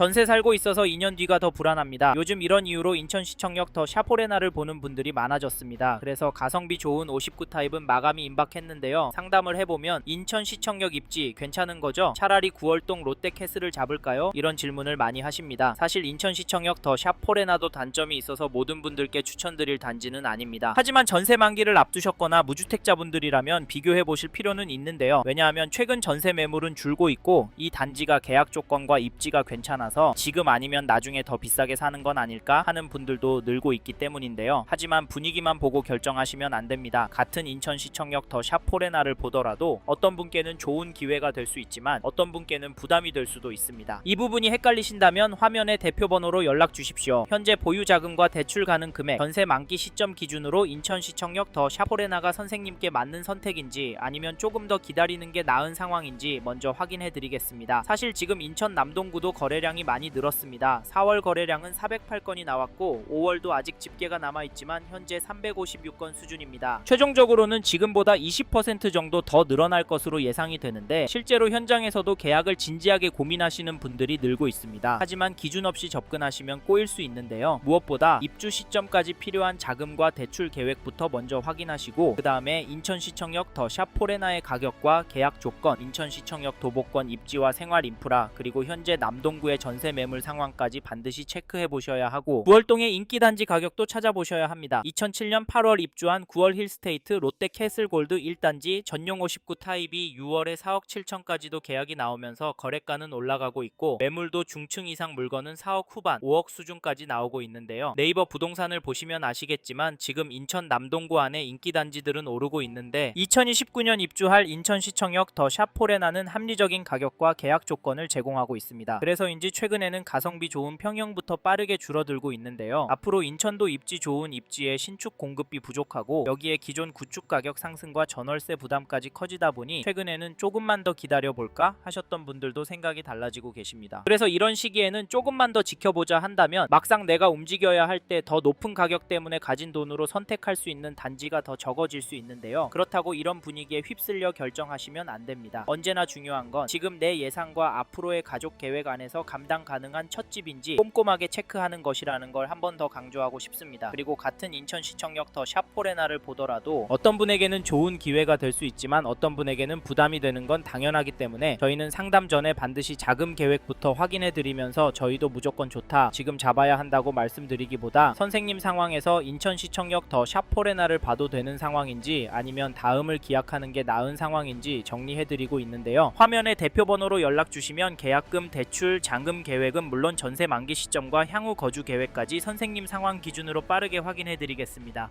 전세 살고 있어서 2년 뒤가 더 불안합니다. 요즘 이런 이유로 인천시청역 더 샤포레나를 보는 분들이 많아졌습니다. 그래서 가성비 좋은 59 타입은 마감이 임박했는데요. 상담을 해보면 인천시청역 입지 괜찮은 거죠? 차라리 9월동 롯데캐슬을 잡을까요? 이런 질문을 많이 하십니다. 사실 인천시청역 더 샤포레나도 단점이 있어서 모든 분들께 추천드릴 단지는 아닙니다. 하지만 전세 만기를 앞두셨거나 무주택자분들이라면 비교해보실 필요는 있는데요. 왜냐하면 최근 전세 매물은 줄고 있고 이 단지가 계약 조건과 입지가 괜찮아서 지금 아니면 나중에 더 비싸게 사는 건 아닐까 하는 분들도 늘고 있기 때문인데요. 하지만 분위기만 보고 결정하시면 안 됩니다. 같은 인천시청역 더 샤포레나를 보더라도 어떤 분께는 좋은 기회가 될 수 있지만 어떤 분께는 부담이 될 수도 있습니다. 이 부분이 헷갈리신다면 화면의 대표 번호로 연락 주십시오. 현재 보유 자금과 대출 가능 금액, 전세 만기 시점 기준으로 인천시청역 더 샤포레나가 선생님께 맞는 선택인지 아니면 조금 더 기다리는 게 나은 상황인지 먼저 확인해 드리겠습니다. 사실 지금 인천 남동구도 거래량이 많이 늘었습니다. 4월 거래량은 408건이 나왔고 5월도 아직 집계가 남아있지만 현재 356건 수준입니다. 최종적으로는 지금보다 20% 정도 더 늘어날 것으로 예상이 되는데 실제로 현장에서도 계약을 진지하게 고민하시는 분들이 늘고 있습니다. 하지만 기준 없이 접근하시면 꼬일 수 있는데요. 무엇보다 입주 시점까지 필요한 자금과 대출 계획부터 먼저 확인하시고 그 다음에 인천시청역 더 샤포레나의 가격과 계약 조건, 인천시청역 도보권 입지와 생활 인프라, 그리고 현재 남동구의 전세 매물 상황까지 반드시 체크해 보셔야 하고 9월동의 인기단지 가격도 찾아보셔야 합니다. 2007년 8월 입주한 9월 힐스테이트 롯데캐슬골드 1단지 전용 59 타입이 6월에 4억 7천까지도 계약이 나오면서 거래가는 올라가고 있고 매물도 중층 이상 물건은 4억 후반, 5억 수준까지 나오고 있는데요. 네이버 부동산을 보시면 아시겠지만 지금 인천 남동구 안에 인기단지들은 오르고 있는데 2029년 입주할 인천시청역 더 샤포레나는 합리적인 가격과 계약 조건을 제공하고 있습니다. 그래서인지 최근에는 가성비 좋은 평형부터 빠르게 줄어들고 있는데요. 앞으로 인천도 입지 좋은 입지에 신축 공급비 부족하고 여기에 기존 구축 가격 상승과 전월세 부담까지 커지다 보니 최근에는 조금만 더 기다려볼까 하셨던 분들도 생각이 달라지고 계십니다. 그래서 이런 시기에는 조금만 더 지켜보자 한다면 막상 내가 움직여야 할 때 더 높은 가격 때문에 가진 돈으로 선택할 수 있는 단지가 더 적어질 수 있는데요. 그렇다고 이런 분위기에 휩쓸려 결정하시면 안 됩니다. 언제나 중요한 건 지금 내 예상과 앞으로의 가족 계획 안에서 감당 가능한 첫 집인지 꼼꼼하게 체크하는 것이라는 걸 한 번 더 강조하고 싶습니다. 그리고 같은 인천시청역 더 샤포레나를 보더라도 어떤 분에게는 좋은 기회가 될 수 있지만 어떤 분에게는 부담이 되는 건 당연하기 때문에 저희는 상담 전에 반드시 자금 계획부터 확인해 드리면서 저희도 무조건 좋다, 지금 잡아야 한다고 말씀드리기보다 선생님 상황에서 인천시청역 더 샤포레나를 봐도 되는 상황인지 아니면 다음을 기약하는 게 나은 상황인지 정리해 드리고 있는데요. 화면에 대표 번호로 연락 주시면 계약금, 대출, 잔금 계획은 물론 전세 만기 시점과 향후 거주 계획까지 선생님 상황 기준으로 빠르게 확인해 드리겠습니다.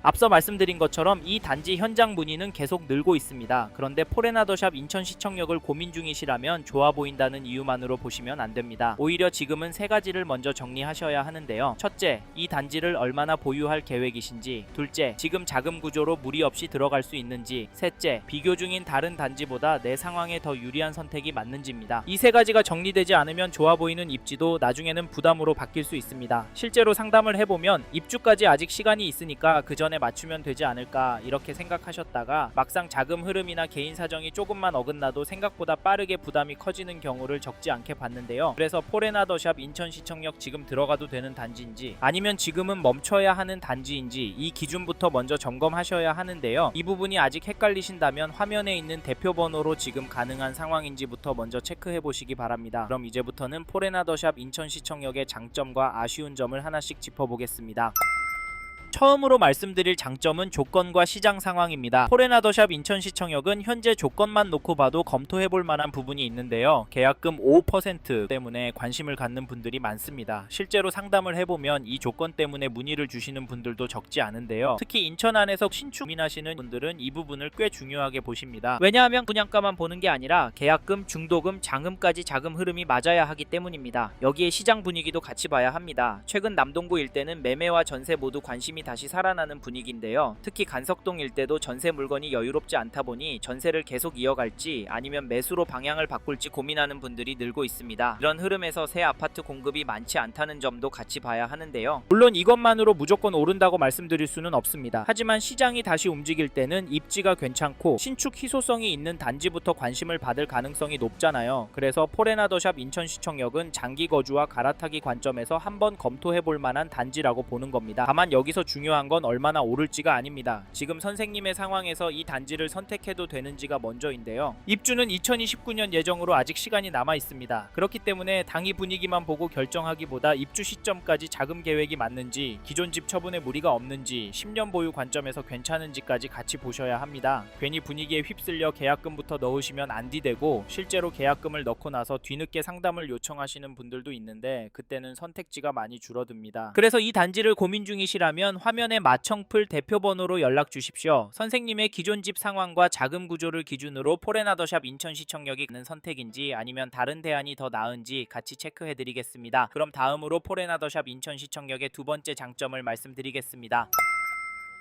앞서 말씀드린 것처럼 이 단지 현장 문의는 계속 늘고 있습니다. 그런데 포레나더샵 인천시청역을 고민 중이시라면 좋아 보인다는 이유만으로 보시면 안 됩니다. 오히려 지금은 세 가지를 먼저 정리하셔야 하는데요. 첫째, 이 단지를 얼마나 보유할 계획이신지. 둘째, 지금 자금 구조로 무리 없이 들어갈 수 있는지. 셋째, 비교 중인 다른 단지보다 내 상황에 더 유리한 선택이 맞는지입니다. 이 세 가지가 정리되지 않으면 좋아 보이는 입지도 나중에는 부담으로 바뀔 수 있습니다. 실제로 상담을 해보면 입주까지 아직 시간이 있으니까 그 전에 맞추면 되지 않을까 이렇게 생각하셨다가 막상 자금 흐름이나 개인 사정이 조금만 어긋나도 생각보다 빠르게 부담이 커지는 경우를 적지 않게 봤는데요. 그래서 포레나더샵 인천시청역 지금 들어가도 되는 단지인지 아니면 지금은 멈춰야 하는 단지인지 이 기준부터 먼저 점검하셔야 하는데요. 이 부분이 아직 헷갈리신다면 화면에 있는 대표 번호로 지금 가능한 상황인지부터 먼저 체크해 보시기 바랍니다. 그럼 이제부터는 포레나더샵 인천시청역의 장점과 아쉬운 점을 하나씩 짚어보겠습니다. 처음으로 말씀드릴 장점은 조건과 시장 상황입니다. 포레나더샵 인천시청역은 현재 조건만 놓고 봐도 검토해볼 만한 부분이 있는데요. 계약금 5% 때문에 관심을 갖는 분들이 많습니다. 실제로 상담을 해보면 이 조건 때문에 문의를 주시는 분들도 적지 않은데요. 특히 인천 안에서 신축 고민하시는 분들은 이 부분을 꽤 중요하게 보십니다. 왜냐하면 분양가만 보는 게 아니라 계약금, 중도금, 잔금까지 자금 흐름이 맞아야 하기 때문입니다. 여기에 시장 분위기도 같이 봐야 합니다. 최근 남동구 일대는 매매와 전세 모두 관심이 시장이 다시 살아나는 분위기인데요. 특히 간석동 일대도 전세 물건이 여유롭지 않다 보니 전세를 계속 이어갈지 아니면 매수로 방향을 바꿀지 고민하는 분들이 늘고 있습니다. 이런 흐름에서 새 아파트 공급이 많지 않다는 점도 같이 봐야 하는데요. 물론 이것만으로 무조건 오른다고 말씀드릴 수는 없습니다. 하지만 시장이 다시 움직일 때는 입지가 괜찮고 신축 희소성이 있는 단지부터 관심을 받을 가능성이 높잖아요. 그래서 포레나더샵 인천시청역은 장기 거주와 갈아타기 관점에서 한번 검토해볼 만한 단지라고 보는 겁니다. 다만 여기서 중요한 건 얼마나 오를지가 아닙니다. 지금 선생님의 상황에서 이 단지를 선택해도 되는지가 먼저인데요. 입주는 2029년 예정으로 아직 시간이 남아 있습니다. 그렇기 때문에 당이 분위기만 보고 결정하기보다 입주 시점까지 자금 계획이 맞는지, 기존 집 처분에 무리가 없는지, 10년 보유 관점에서 괜찮은지까지 같이 보셔야 합니다. 괜히 분위기에 휩쓸려 계약금부터 넣으시면 안디되고 실제로 계약금을 넣고 나서 뒤늦게 상담을 요청하시는 분들도 있는데 그때는 선택지가 많이 줄어듭니다. 그래서 이 단지를 고민 중이시라면 화면에 마청풀 대표번호로 연락 주십시오. 선생님의 기존 집 상황과 자금 구조를 기준으로 포레나더샵 인천시청역이 있는 선택인지 아니면 다른 대안이 더 나은지 같이 체크해드리겠습니다. 그럼 다음으로 포레나더샵 인천시청역의 두 번째 장점을 말씀드리겠습니다.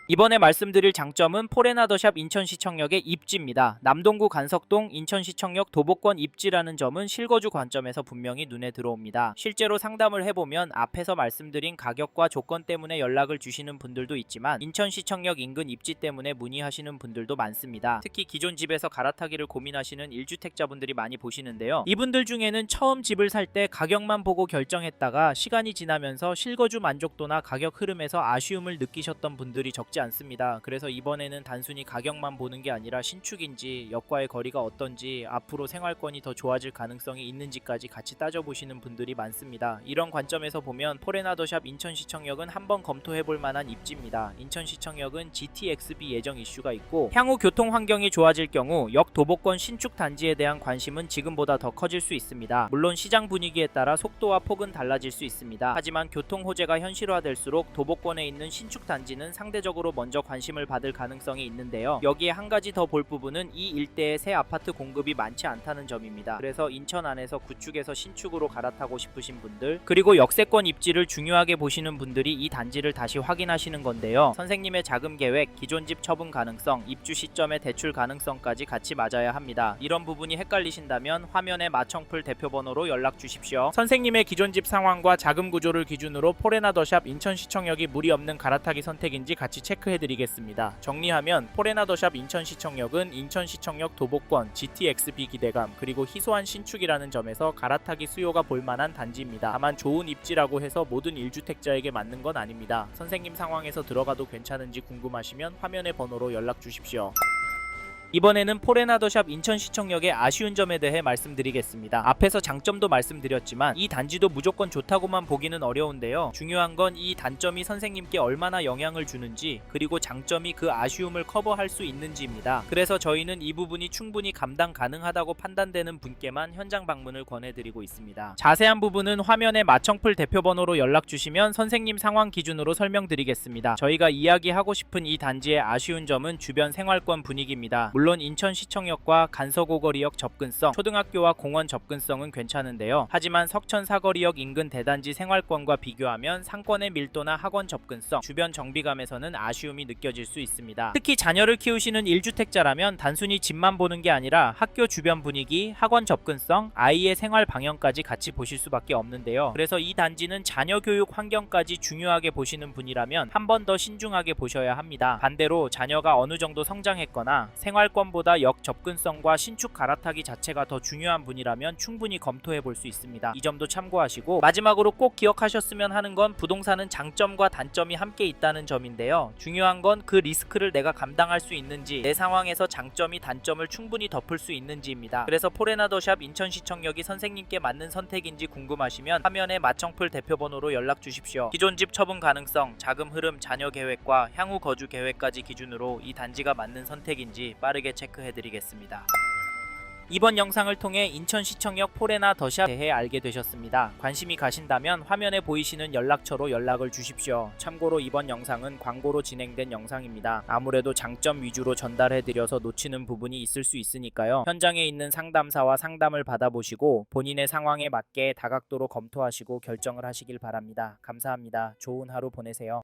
이번에 말씀드릴 장점은 포레나더샵 인천시청역의 입지입니다. 남동구 간석동 인천시청역 도보권 입지라는 점은 실거주 관점에서 분명히 눈에 들어옵니다. 실제로 상담을 해보면 앞에서 말씀드린 가격과 조건 때문에 연락을 주시는 분들도 있지만 인천시청역 인근 입지 때문에 문의하시는 분들도 많습니다. 특히 기존 집에서 갈아타기를 고민하시는 1주택자분들이 많이 보시는데요. 이분들 중에는 처음 집을 살 때 가격만 보고 결정했다가 시간이 지나면서 실거주 만족도나 가격 흐름에서 아쉬움을 느끼셨던 분들이 적지 않습니다. 그래서 이번에는 단순히 가격만 보는 게 아니라 신축인지, 역과의 거리가 어떤지, 앞으로 생활권이 더 좋아질 가능성이 있는지까지 같이 따져보시는 분들이 많습니다. 이런 관점에서 보면 포레나더샵 인천시청역은 한번 검토해볼 만한 입지입니다. 인천시청역은 GTXB 예정 이슈가 있고 향후 교통 환경이 좋아질 경우 역 도보권 신축 단지에 대한 관심은 지금보다 더 커질 수 있습니다. 물론 시장 분위기에 따라 속도와 폭은 달라질 수 있습니다. 하지만 교통 호재가 현실화될수록 도보권에 있는 신축 단지는 상대적으로 먼저 관심을 받을 가능성이 있는데요. 여기에 한 가지 더 볼 부분은 이 일대에 새 아파트 공급이 많지 않다는 점입니다. 그래서 인천 안에서 구축에서 신축으로 갈아타고 싶으신 분들, 그리고 역세권 입지를 중요하게 보시는 분들이 이 단지를 다시 확인하시는 건데요. 선생님의 자금 계획, 기존 집 처분 가능성, 입주 시점의 대출 가능성까지 같이 맞아야 합니다. 이런 부분이 헷갈리신다면 화면에 마청풀 대표번호로 연락 주십시오. 선생님의 기존 집 상황과 자금 구조를 기준으로 포레나더샵 인천시청역이 무리 없는 갈아타기 선택인지 같이 체크해드리겠습니다. 정리하면 포레나더샵 인천시청역은 인천시청역 도보권, GTXB 기대감, 그리고 희소한 신축이라는 점에서 갈아타기 수요가 볼만한 단지입니다. 다만 좋은 입지라고 해서 모든 1주택자에게 맞는 건 아닙니다. 선생님 상황에서 들어가도 괜찮은지 궁금하시면 화면의 번호로 연락 주십시오. 이번에는 포레나더샵 인천시청역의 아쉬운 점에 대해 말씀드리겠습니다. 앞에서 장점도 말씀드렸지만 이 단지도 무조건 좋다고만 보기는 어려운데요. 중요한 건 이 단점이 선생님께 얼마나 영향을 주는지, 그리고 장점이 그 아쉬움을 커버할 수 있는지입니다. 그래서 저희는 이 부분이 충분히 감당 가능하다고 판단되는 분께만 현장 방문을 권해드리고 있습니다. 자세한 부분은 화면에 마청풀 대표번호로 연락 주시면 선생님 상황 기준으로 설명드리겠습니다. 저희가 이야기하고 싶은 이 단지의 아쉬운 점은 주변 생활권 분위기입니다. 물론 인천시청역과 간서고거리역 접근성, 초등학교와 공원 접근성은 괜찮은데요. 하지만 석천 사거리역 인근 대단지 생활권과 비교하면 상권의 밀도나 학원 접근성, 주변 정비감에서는 아쉬움이 느껴질 수 있습니다. 특히 자녀를 키우시는 1주택자라면 단순히 집만 보는 게 아니라 학교 주변 분위기, 학원 접근성, 아이의 생활 방향까지 같이 보실 수밖에 없는데요. 그래서 이 단지는 자녀 교육 환경까지 중요하게 보시는 분이라면 한 번 더 신중하게 보셔야 합니다. 반대로 자녀가 어느 정도 성장했거나 생활권보다 역 접근성과 신축 갈아타기 자체가 더 중요한 분이라면 충분히 검토해 볼 수 있습니다. 이 점도 참고하시고, 마지막으로 꼭 기억하셨으면 하는 건 부동산은 장점과 단점이 함께 있다는 점인데요. 중요한 건 그 리스크를 내가 감당할 수 있는지, 내 상황에서 장점이 단점을 충분히 덮을 수 있는지입니다. 그래서 포레나더샵 인천시청역이 선생님께 맞는 선택인지 궁금하시면 화면에 마청풀 대표번호로 연락 주십시오. 기존 집 처분 가능성, 자금 흐름, 자녀 계획과 향후 거주 계획까지 기준으로 이 단지가 맞는 선택인지 빠르게 체크해드리겠습니다. 이번 영상을 통해 인천시청역 포레나더샵에 대해 알게 되셨습니다. 관심이 가신다면 화면에 보이시는 연락처로 연락을 주십시오. 참고로 이번 영상은 광고로 진행된 영상입니다. 아무래도 장점 위주로 전달해드려서 놓치는 부분이 있을 수 있으니까요. 현장에 있는 상담사와 상담을 받아보시고 본인의 상황에 맞게 다각도로 검토하시고 결정을 하시길 바랍니다. 감사합니다. 좋은 하루 보내세요.